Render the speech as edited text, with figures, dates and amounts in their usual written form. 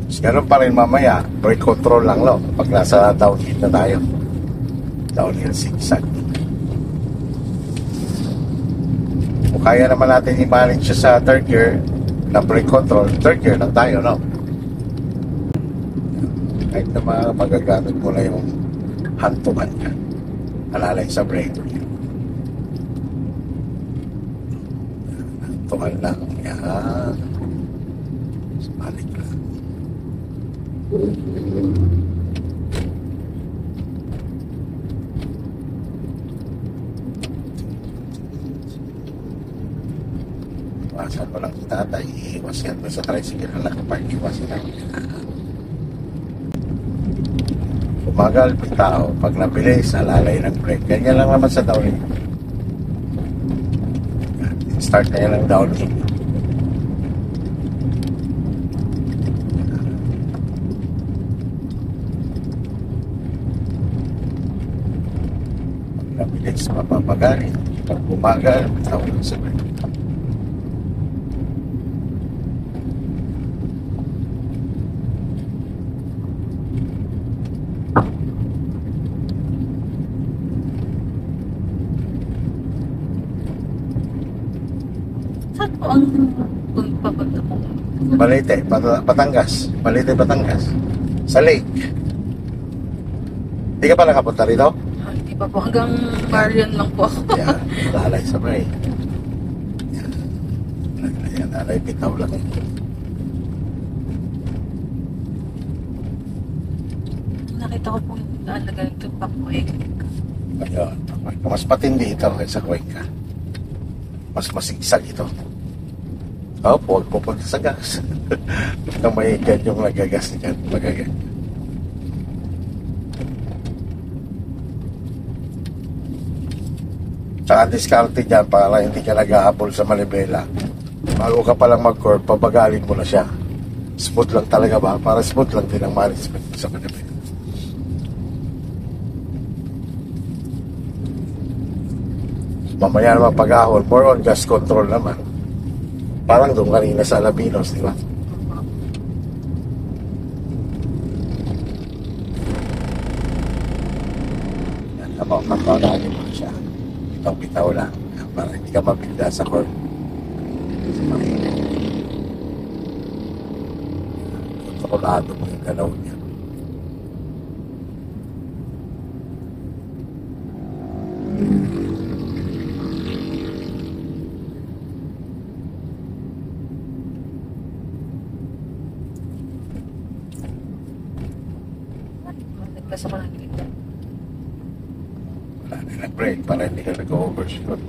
Ganun pa rin mamaya, brake control lang lo pag nasa downhill na tayo. Downhill zigzag. Kung kaya naman natin i-manage siya sa third gear na brake control, third gear lang tayo, no? Kahit na magagamit mo na yung hantungan niya, alalay sa brake. Hantungan lang. Yan. Balik lang. Iwasan mo lang si tatay. Iwas yan mo sa tricycle na nakapark. Iwasan lang. Umagal, tao. Pag nabilis, alalay ng brake. Ganyan lang naman sa downhill. Start na yan ang downhill. Pag nabilis, mapapagali. Pag umagal, tao lang sa brake. Saan po ang papunta mo? Balete, Batangas. Balete, Batangas. Sa lake. Hindi ka pa nakapunta rito? Hindi pa po. Hanggang Marion lang po ako. Yan, lalay sa may. Yan. Yan, lalay, bitaw lang. Nakita ko po nalagay ito pa po eh. Ayun, mas patindi ito kaysa Cuenca. Mas masigsag ito. Oh, huwag po punta sa gas. Kung may ganyong nagagas niyan, magagan. Tsaka diskarte dyan para hindi ka nag-ahabol sa malibela. Bago ka palang mag-curve, pabagalin mo na siya. Smooth lang talaga ba? Para smooth lang din ang management sa malibela. Mamaya naman pag-ahol, more on gas control naman. Parang doon kanina sa Alabinos, di ba? Yan, kapag-ahali mo siya. Bitaw lang. Para hindi ka mabigla sa court. Kontrolado mo yung galaw niya. Nagpas ako ng gilid. Wala na nag-break para hindi ka nag-overshoot.